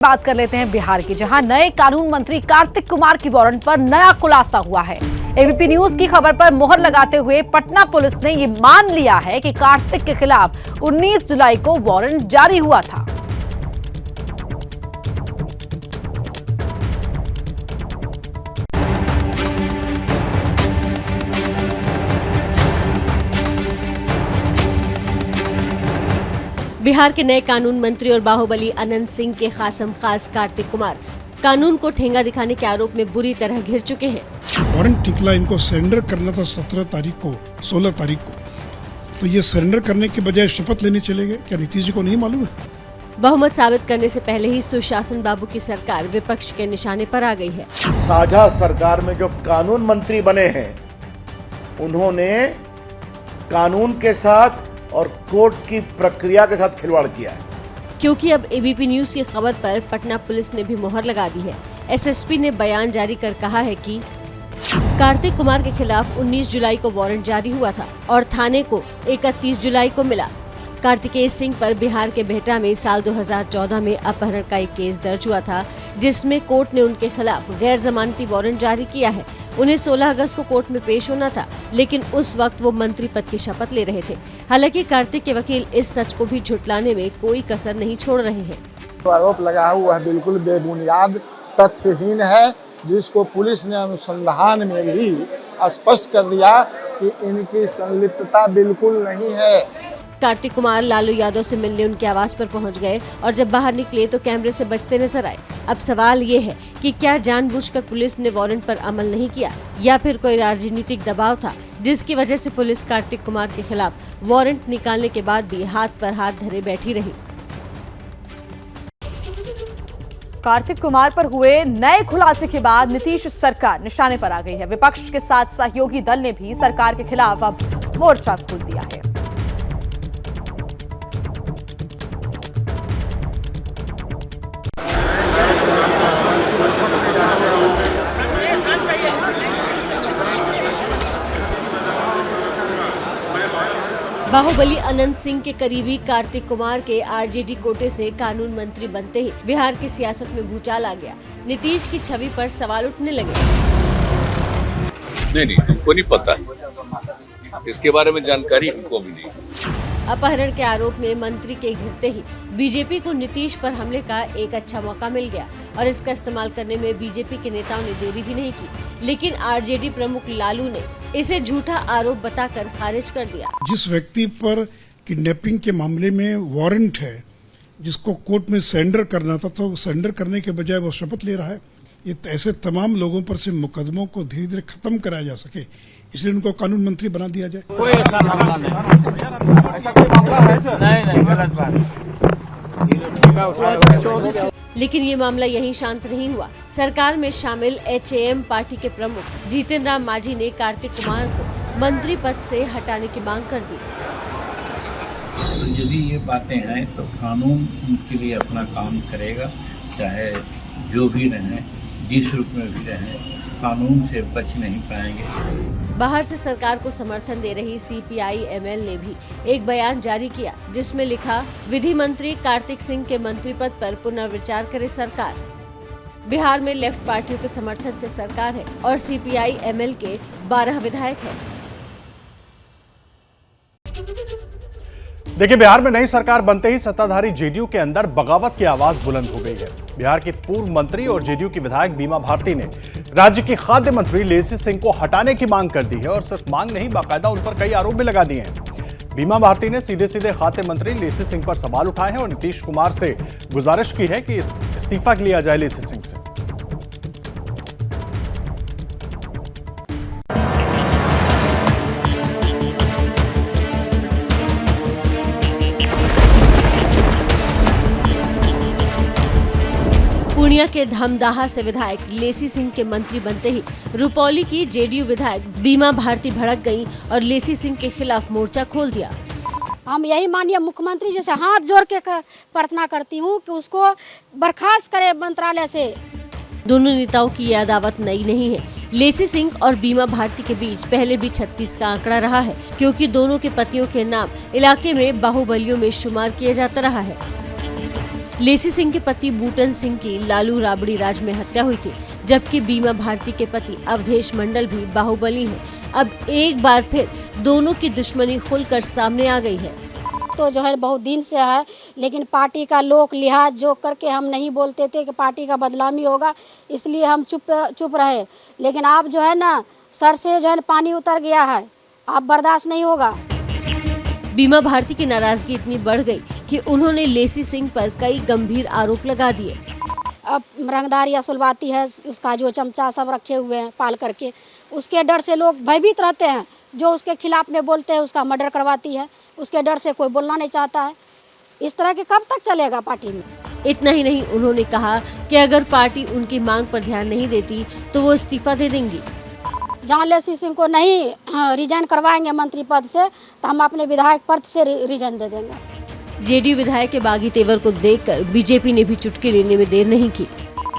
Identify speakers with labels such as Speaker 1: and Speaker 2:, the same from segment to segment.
Speaker 1: बात कर लेते हैं बिहार की, जहां नए कानून मंत्री कार्तिक कुमार की वारंट पर नया खुलासा हुआ है। एबीपी न्यूज की खबर पर मोहर लगाते हुए पटना पुलिस ने ये मान लिया है कि कार्तिक के खिलाफ 19 जुलाई को वारंट जारी हुआ था।
Speaker 2: बिहार के नए कानून मंत्री और बाहुबली अनंत सिंह के खासम खास कार्तिक कुमार कानून को ठेंगा दिखाने के आरोप में बुरी तरह घिर चुके हैं।
Speaker 3: वारंट निकला, इनको सरेंडर करना था 17 तारीख को, 16 तारीख को, तो ये सरेंडर करने के बजाय शपथ लेने चले गए। क्या नीतीश जी को नहीं मालूम है?
Speaker 2: बहुमत साबित करने से पहले ही सुशासन बाबू की सरकार विपक्ष के निशाने पर आ गई है।
Speaker 4: साझा सरकार में जो कानून मंत्री बने हैं, उन्होंने कानून के साथ और कोर्ट की प्रक्रिया के साथ खिलवाड़ किया है।
Speaker 2: क्योंकि अब एबीपी न्यूज की खबर पर पटना पुलिस ने भी मोहर लगा दी है। एसएसपी ने बयान जारी कर कहा है कि कार्तिक कुमार के खिलाफ 19 जुलाई को वारंट जारी हुआ था और थाने को 31 जुलाई को मिला। कार्तिकेय सिंह पर बिहार के बिहटा में साल 2014 में अपहरण का एक केस दर्ज हुआ था, जिसमें कोर्ट ने उनके खिलाफ गैर जमानती वारंट जारी किया है। उन्हें 16 अगस्त को कोर्ट में पेश होना था, लेकिन उस वक्त वो मंत्री पद की शपथ ले रहे थे। हालांकि कार्तिक के वकील इस सच को भी झुटलाने में कोई कसर नहीं छोड़ रहे हैं।
Speaker 5: तो आरोप लगा हुआ है बिल्कुल बेबुनियाद, तथ्यहीन है, जिसको पुलिस ने अनुसंधान में भी स्पष्ट कर दिया कि इनकी संलिप्तता बिल्कुल नहीं है।
Speaker 2: कार्तिक कुमार लालू यादव से मिलने उनके आवास पर पहुंच गए और जब बाहर निकले तो कैमरे से बचते नजर आए। अब सवाल ये है कि क्या जानबूझकर पुलिस ने वारंट पर अमल नहीं किया या फिर कोई राजनीतिक दबाव था, जिसकी वजह से पुलिस कार्तिक कुमार के खिलाफ वारंट निकालने के बाद भी हाथ पर हाथ धरे बैठी रही।
Speaker 1: कार्तिक कुमार पर हुए नए खुलासे के बाद नीतीश सरकार निशाने पर आ गई है। विपक्ष के साथ सहयोगी दल ने भी सरकार के खिलाफ अब मोर्चा खोल दिया है।
Speaker 2: बाहुबली अनंत सिंह के करीबी कार्तिक कुमार के आरजेडी कोटे से कानून मंत्री बनते ही बिहार की सियासत में भूचाल आ गया। नीतीश की छवि पर सवाल उठने लगे।
Speaker 6: नहीं, हमको नहीं पता, इसके बारे में जानकारी हमको भी नहीं।
Speaker 2: अपहरण के आरोप में मंत्री के घिरते ही बीजेपी को नीतीश पर हमले का एक अच्छा मौका मिल गया और इसका इस्तेमाल करने में बीजेपी के नेताओं ने देरी भी नहीं की। लेकिन आरजेडी प्रमुख लालू ने इसे झूठा आरोप बताकर खारिज कर दिया।
Speaker 3: जिस व्यक्ति पर किडनैपिंग के मामले में वारंट है, जिसको कोर्ट में सरेंडर करना था, तो सरेंडर करने के बजाय वो शपथ ले रहा है। ये ऐसे तमाम लोगों पर से मुकदमों को धीरे धीरे खत्म कराया जा सके, इसलिए उनको कानून मंत्री बना दिया जाए।
Speaker 7: कोई ऐसा मामला नहीं, ऐसा कोई मामला है सर? नहीं, गलत बात।
Speaker 2: लेकिन ये मामला यहीं शांत नहीं हुआ। सरकार में शामिल एचएएम पार्टी के प्रमुख जीतन राम मांझी ने कार्तिक कुमार को मंत्री पद से हटाने की मांग कर दी।
Speaker 8: यदि ये बातें हैं तो कानून उनके लिए अपना काम करेगा, चाहे जो भी रहे, जिस रूप में भी रहे, कानून से बच नहीं पाएंगे।
Speaker 2: बाहर से सरकार को समर्थन दे रही सीपीआई-एमएल ने भी एक बयान जारी किया, जिसमें लिखा, विधि मंत्री कार्तिक सिंह के मंत्री पद पर पुनर्विचार करे सरकार। बिहार में लेफ्ट पार्टियों के समर्थन से सरकार है और सीपीआई-एमएल के 12 विधायक हैं।
Speaker 9: देखिए, बिहार में नई सरकार बनते ही सत्ताधारी जेडीयू के अंदर बगावत की आवाज बुलंद हो गई है। बिहार की पूर्व मंत्री और जेडीयू की विधायक बीमा भारती ने राज्य की खाद्य मंत्री लेसी सिंह को हटाने की मांग कर दी है और सिर्फ मांग नहीं, बाकायदा उन पर कई आरोप भी लगा दिए हैं। बीमा भारती ने सीधे सीधे खाद्य मंत्री लेसी सिंह पर सवाल उठाए हैं और नीतीश कुमार से गुजारिश की है कि इस्तीफा लिया जाए लेसी सिंह से।
Speaker 2: पूर्णिया के धमदाहा से विधायक लेसी सिंह के मंत्री बनते ही रुपौली की जेडीयू विधायक बीमा भारती भड़क गईं और लेसी सिंह के खिलाफ मोर्चा खोल दिया।
Speaker 10: हम यही माननीय मुख्यमंत्री जी से हाथ जोड़ के प्रार्थना करती हूँ कि उसको बर्खास्त करे मंत्रालय से।
Speaker 2: दोनों नेताओं की यह अदावत नई नहीं है। लेसी सिंह और बीमा भारती के बीच पहले भी 36 का आंकड़ा रहा है, क्योंकि दोनों के पतियों के नाम इलाके में बाहुबलियों में शुमार किया जाता रहा है। लेसी सिंह के पति बूटन सिंह की लालू राबड़ी राज में हत्या हुई थी, जबकि बीमा भारती के पति अवधेश मंडल भी बाहुबली हैं। अब एक बार फिर दोनों की दुश्मनी खुलकर सामने आ गई है।
Speaker 10: तो जो है बहुत दिन से है, लेकिन पार्टी का लोक लिहाज जो करके हम नहीं बोलते थे कि पार्टी का बदनामी होगा, इसलिए हम चुप रहे। लेकिन आप जो है ना, सर से जो है पानी उतर गया है, आप बर्दाश्त नहीं होगा।
Speaker 2: बीमा भारती की नाराजगी इतनी बढ़ गई कि उन्होंने लेसी सिंह पर कई गंभीर आरोप लगा दिए।
Speaker 10: अब रंगदारी असुलवाती है, उसका जो चमचा सब रखे हुए हैं पाल करके, उसके डर से लोग भयभीत रहते हैं। जो उसके खिलाफ में बोलते हैं उसका मर्डर करवाती है, उसके डर से कोई बोलना नहीं चाहता है। इस तरह के कब तक चलेगा पार्टी में?
Speaker 2: इतना ही नहीं, उन्होंने कहा कि अगर पार्टी उनकी मांग पर ध्यान नहीं देती तो वो इस्तीफा दे देंगी।
Speaker 10: जहाँ लेसी सिंह को नहीं रिजाइन करवाएंगे मंत्री पद से, तो हम अपने विधायक पद से रिजाइन दे देंगे।
Speaker 2: जेडीयू विधायक के बागी तेवर को देखकर बीजेपी ने भी चुटकी लेने में देर नहीं की।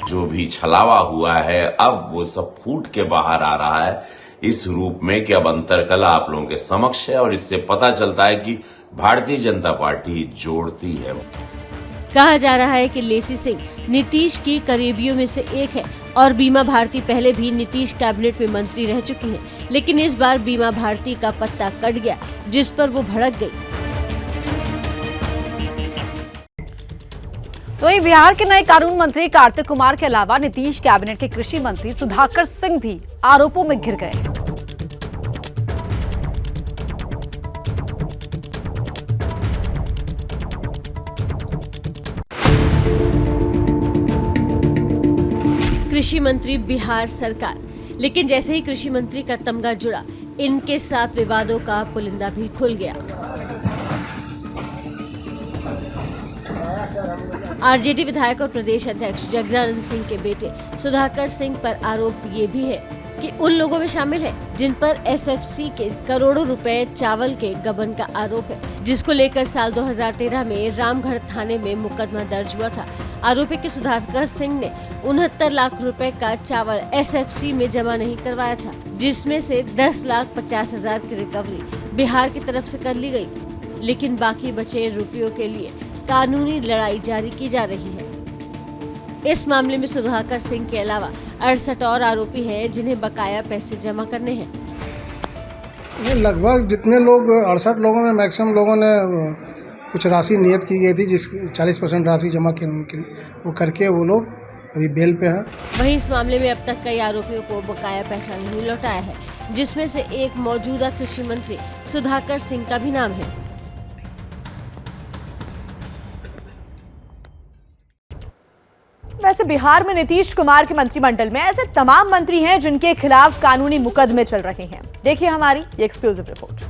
Speaker 11: जो भी छलावा हुआ है अब वो सब फूट के बाहर आ रहा है इस रूप में कि अब अंतरकला आप लोगों के समक्ष है और इससे पता चलता है कि भारतीय जनता पार्टी जोड़ती है।
Speaker 2: कहा जा रहा है कि लेसी सिंह नीतीश की करीबियों में से एक है और बीमा भारती पहले भी नीतीश कैबिनेट में मंत्री रह चुकी हैं, लेकिन इस बार बीमा भारती का पत्ता कट गया, जिस पर वो भड़क गई।
Speaker 1: तो वहीं बिहार के नए कानून मंत्री कार्तिक कुमार के अलावा नीतीश कैबिनेट के कृषि मंत्री सुधाकर सिंह भी आरोपों में घिर गए।
Speaker 2: कृषि मंत्री बिहार सरकार, लेकिन जैसे ही कृषि मंत्री का तमगा जुड़ा, इनके साथ विवादों का पुलिंदा भी खुल गया। आरजेडी विधायक और प्रदेश अध्यक्ष जगदानंद सिंह के बेटे सुधाकर सिंह पर आरोप ये भी है कि उन लोगों में शामिल है जिन पर एसएफसी के करोड़ों रुपए चावल के गबन का आरोप है, जिसको लेकर साल 2013 में रामगढ़ थाने में मुकदमा दर्ज हुआ था। आरोपी के सुधाकर सिंह ने 69 लाख रुपए का चावल एसएफसी में जमा नहीं करवाया था, जिसमें से 10,50,000 की रिकवरी बिहार की तरफ से कर ली गई, लेकिन बाकी बचे रुपयों के लिए कानूनी लड़ाई जारी की जा रही है। इस मामले में सुधाकर सिंह के अलावा 68 और आरोपी हैं जिन्हें बकाया पैसे जमा करने हैं।
Speaker 5: लगभग जितने लोग 68 लोगों में मैक्सिमम लोगों ने कुछ राशि नियत की गई थी, जिस 40% राशि जमा की उनके लिए, वो करके वो लोग अभी बेल पे हैं।
Speaker 2: वहीं इस मामले में अब तक कई आरोपियों को बकाया पैसा नहीं लौटाया है, जिसमें से एक मौजूदा कृषि मंत्री सुधाकर सिंह का भी नाम है।
Speaker 12: वैसे बिहार में नीतीश कुमार के मंत्रिमंडल में ऐसे तमाम मंत्री हैं जिनके खिलाफ कानूनी मुकदमे चल रहे हैं। देखिए हमारी ये एक्सक्लूसिव रिपोर्ट।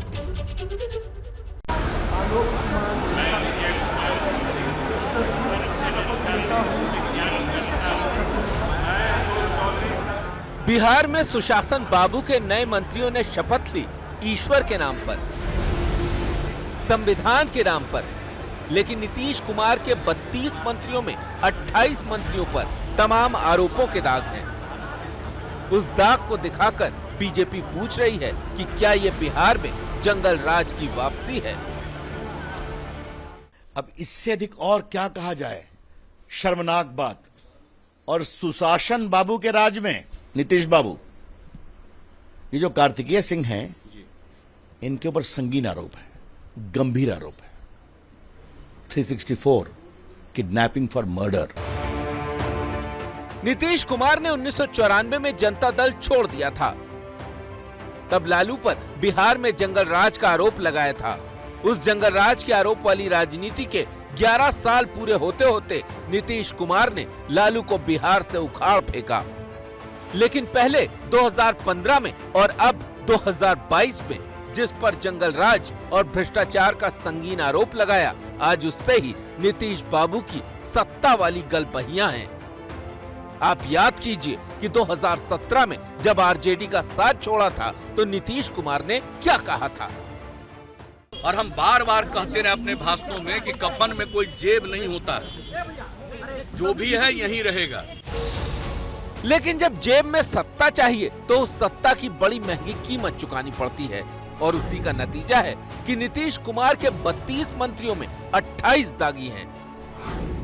Speaker 13: बिहार में सुशासन बाबू के नए मंत्रियों ने शपथ ली ईश्वर के नाम पर, संविधान के नाम पर, लेकिन नीतीश कुमार के 32 मंत्रियों में 28 मंत्रियों पर तमाम आरोपों के दाग हैं। उस दाग को दिखाकर बीजेपी पूछ रही है कि क्या ये बिहार में जंगल राज की वापसी है।
Speaker 4: अब इससे अधिक और क्या कहा जाए, शर्मनाक बात। और सुशासन बाबू के राज में नीतीश बाबू, ये जो कार्तिकेय सिंह हैं, इनके ऊपर संगीन आरोप है, गंभीर आरोप है। 364 kidnapping for murder.
Speaker 13: Nitish Kumar ने 1994 में जनता दल छोड़ दिया था, तब लालू पर बिहार में जंगल राज का आरोप लगाया था। उस जंगल राज के आरोप वाली राजनीति के 11 साल पूरे होते होते नीतीश कुमार ने लालू को बिहार से उखाड़ फेंका। लेकिन पहले 2015 में और अब 2022 में जिस पर जंगल राज और भ्रष्टाचार का संगीन आरोप लगाया, आज उससे ही नीतीश बाबू की सत्ता वाली गलबहियां हैं। आप याद कीजिए कि 2017 में जब आरजेडी का साथ छोड़ा था तो नीतीश कुमार ने क्या कहा था।
Speaker 6: और हम बार बार कहते रहे अपने भाषणों में कि कफन में कोई जेब नहीं होता है, जो भी है यहीं रहेगा।
Speaker 13: लेकिन जब जेब में सत्ता चाहिए तो उस सत्ता की बड़ी महंगी कीमत चुकानी पड़ती है, और उसी का नतीजा है कि नीतीश कुमार के 32 मंत्रियों में 28 दागी हैं।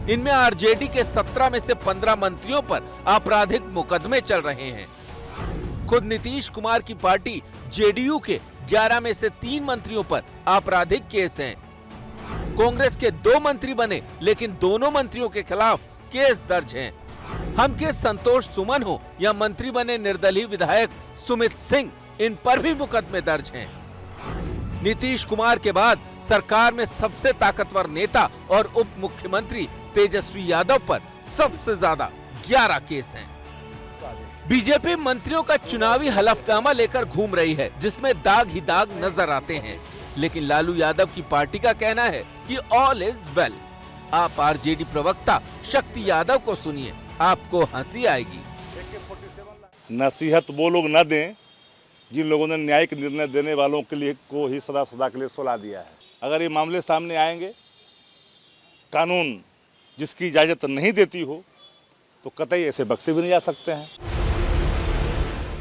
Speaker 13: इनमें आरजेडी के 17 में से 15 मंत्रियों पर आपराधिक मुकदमे चल रहे हैं। खुद नीतीश कुमार की पार्टी जेडीयू के 11 में से 3 मंत्रियों पर आपराधिक केस हैं। कांग्रेस के 2 मंत्री बने, लेकिन दोनों मंत्रियों के खिलाफ केस दर्ज हैं। हम के संतोष सुमन हो या मंत्री बने निर्दलीय विधायक सुमित सिंह, इन पर भी मुकदमे दर्ज हैं। नीतीश कुमार के बाद सरकार में सबसे ताकतवर नेता और उप मुख्यमंत्री तेजस्वी यादव पर सबसे ज्यादा 11 केस हैं। बीजेपी मंत्रियों का चुनावी हलफनामा लेकर घूम रही है, जिसमें दाग ही दाग नजर आते हैं। लेकिन लालू यादव की पार्टी का कहना है कि ऑल इज वेल। आप आरजेडी प्रवक्ता शक्ति यादव को सुनिए, आपको हंसी आएगी।
Speaker 14: नसीहत वो लोग न दें जिन लोगों ने न्यायिक निर्णय देने वालों के लिए को ही सदा के लिए सुला दिया है। अगर ये मामले सामने आएंगे, कानून जिसकी इजाजत नहीं देती हो, तो कतई ऐसे बख्शे भी नहीं जा सकते हैं।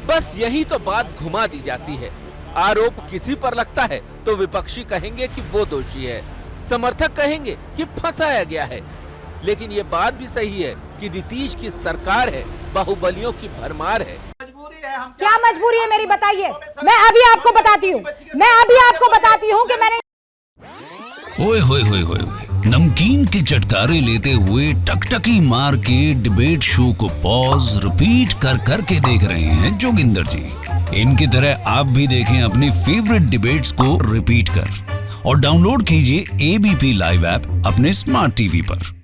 Speaker 13: बस यही तो बात घुमा दी जाती है। आरोप किसी पर लगता है तो विपक्षी कहेंगे कि वो दोषी है, समर्थक कहेंगे कि फंसाया गया है। लेकिन ये बात भी सही है कि नीतीश की सरकार है, बाहुबलियों की भरमार है।
Speaker 15: क्या मजबूरी है मेरी, बताइए। मैं अभी आपको बताती हूँ कि मैंने
Speaker 16: ओए होए होए होए नमकीन के चटकारे लेते हुए टकटकी मार के डिबेट शो को पॉज रिपीट कर करके देख रहे हैं जोगिंदर जी। इनकी तरह आप भी देखें अपनी फेवरेट डिबेट्स को रिपीट कर और डाउनलोड कीजिए एबीपी लाइव ऐप अपने स्मार्ट टीवी पर।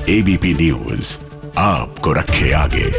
Speaker 17: एबीपी न्यूज आपको रखे आगे।